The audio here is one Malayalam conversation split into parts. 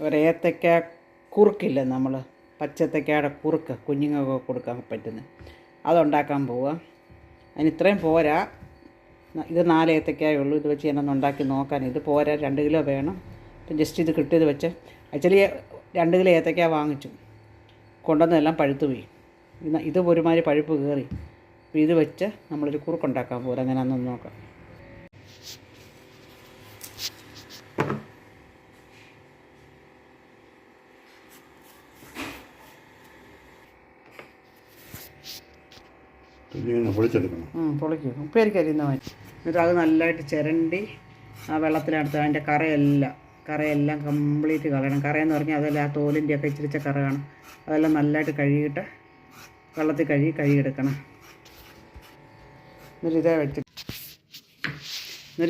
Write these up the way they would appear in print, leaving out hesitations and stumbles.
ഒരേത്തക്ക കുറുക്കില്ല, നമ്മൾ പച്ചത്തക്കയുടെ കുറുക്ക് കുഞ്ഞുങ്ങൾക്ക് കൊടുക്കാൻ പറ്റുന്നത്, അതുണ്ടാക്കാൻ പോവുക. അതിന് ഇത്രയും പോരാ, ഇത് 4 ഏത്തക്കായേ ഉള്ളൂ. ഇത് വെച്ച് ഞാനൊന്ന് ഉണ്ടാക്കി നോക്കാൻ. ഇത് പോരാ, 2 കിലോ വേണം. അപ്പം ജസ്റ്റ് ഇത് കിട്ടിയത് വെച്ച് ആക്ച്വലി 2 കിലോ ഏത്തക്ക വാങ്ങിച്ചു, കൊണ്ടുവന്നെല്ലാം പഴുത്തു പോയി. ഇത് ഒരുമാതിരി പഴുപ്പ് കയറി. അപ്പോൾ ഇത് വെച്ച് നമ്മളൊരു കുറുക്കുണ്ടാക്കാൻ പോരാ. അങ്ങനെയാണെന്ന് നോക്കാം. പൊളിക്കും, ഉപ്പേരിക്ക് അരിയുന്ന മാറ്റി. എന്നിട്ട് അത് നല്ലതായിട്ട് ചിരണ്ടി ആ വെള്ളത്തിനടുത്ത് അതിൻ്റെ കറയെല്ലാം കംപ്ലീറ്റ് കളയണം. കറയെന്ന് പറഞ്ഞാൽ അതെല്ലാം ആ തോലിൻ്റെയൊക്കെ ഇച്ചിരിച്ച കറ കാണും. അതെല്ലാം നല്ലതായിട്ട് കഴുകിയിട്ട് വെള്ളത്തിൽ കഴുകിയെടുക്കണം. എന്നിട്ട് ഇതേ വെച്ചിട്ട്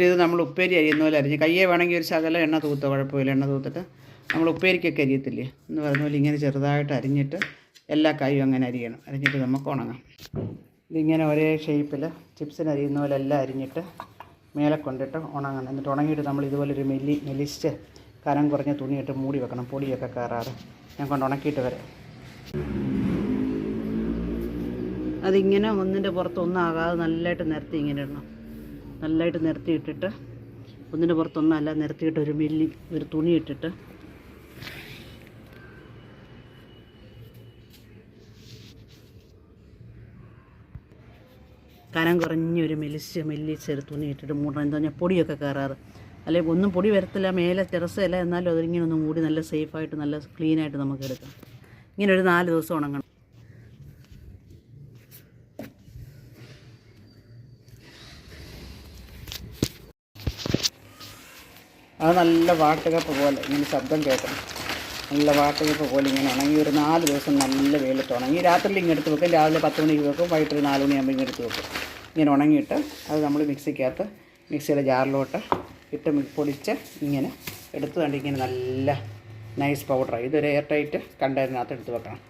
ഇത് നമ്മൾ ഉപ്പേരി അരിയുന്ന പോലെ അരിഞ്ഞ് കയ്യെ വേണമെങ്കിൽ ഒരു ശകലം എണ്ണ തൂത്തോ, കുഴപ്പമില്ല. എണ്ണ തൂത്തിട്ട് നമ്മൾ ഉപ്പേരിക്കൊക്കെ അരിയത്തില്ലേ എന്ന് പറഞ്ഞ പോലെ ഇങ്ങനെ ചെറുതായിട്ട് അരിഞ്ഞിട്ട് എല്ലാ കായും അങ്ങനെ അരിയണം. അരിഞ്ഞിട്ട് നമുക്ക് ഉണങ്ങാം. ഇതിങ്ങനെ ഒരേ ഷേപ്പിൽ ചിപ്സിന് അരിയുന്ന പോലെ എല്ലാം അരിഞ്ഞിട്ട് മേലെ കൊണ്ടിട്ട് ഉണങ്ങണം. എന്നിട്ട് ഉണങ്ങിയിട്ട് നമ്മൾ ഇതുപോലൊരു മെലിസ്റ്റ് കനം കുറഞ്ഞ തുണിയിട്ട് മൂടി വെക്കണം, പൊടിയൊക്കെ കയറാറ്. ഞാൻ കൊണ്ട് ഉണക്കിയിട്ട് വരാം. അതിങ്ങനെ ഒന്നിൻ്റെ പുറത്ത് ഒന്നാകാതെ നല്ലതായിട്ട് നിരത്തി ഇങ്ങനെ ഇടണം. നല്ലതായിട്ട് നിരത്തിയിട്ടിട്ട് ഒന്നിൻ്റെ പുറത്തൊന്നല്ല നിരത്തിയിട്ട് ഒരു തുണി ഇട്ടിട്ട് കനം കുറഞ്ഞൊരു മെല്ലിച്ചൊരു തുണി ഇട്ടിട്ട് മൂടണം. എന്താ പറഞ്ഞാൽ പൊടിയൊക്കെ കയറാറ്. അല്ലെങ്കിൽ ഒന്നും പൊടി വരത്തില്ല, മേലെ ടെറസല്ല, എന്നാലും അതിങ്ങനെ ഒന്ന് മൂടി നല്ല സേഫായിട്ട് നല്ല ക്ലീനായിട്ട് നമുക്ക് എടുക്കാം. ഇങ്ങനെ ഒരു 4 ദിവസം ഉണങ്ങണം. അത് നല്ല വാട്ടുകപ്പ് പോലെ ഇങ്ങനെ ശബ്ദം കേൾക്കണം. നല്ല വാട്ടുകപ്പ് പോലെ ഇങ്ങനെ ഉണങ്ങി ഒരു 4 ദിവസം നല്ല വെയിലത്ത് ഉണങ്ങി. രാത്രിയിൽ ഇങ്ങനെ എടുത്ത് വെക്കും, രാവിലെ 10 മണിക്ക് വെക്കും, വൈകിട്ട് 4 മണിയാകുമ്പോൾ ഇങ്ങനെ എടുത്ത് വെക്കും. ഇങ്ങനെ ഉണങ്ങിയിട്ട് അത് നമ്മൾ മിക്സിയുടെ ജാറിലോട്ട് ഇട്ട് പൊടിച്ച് ഇങ്ങനെ എടുത്ത് കണ്ട് ഇങ്ങനെ നല്ല നൈസ് പൗഡറായി. ഇതൊരു എയർ ടൈറ്റ് കണ്ടെയ്നറിനകത്ത് എടുത്ത് വെക്കണം.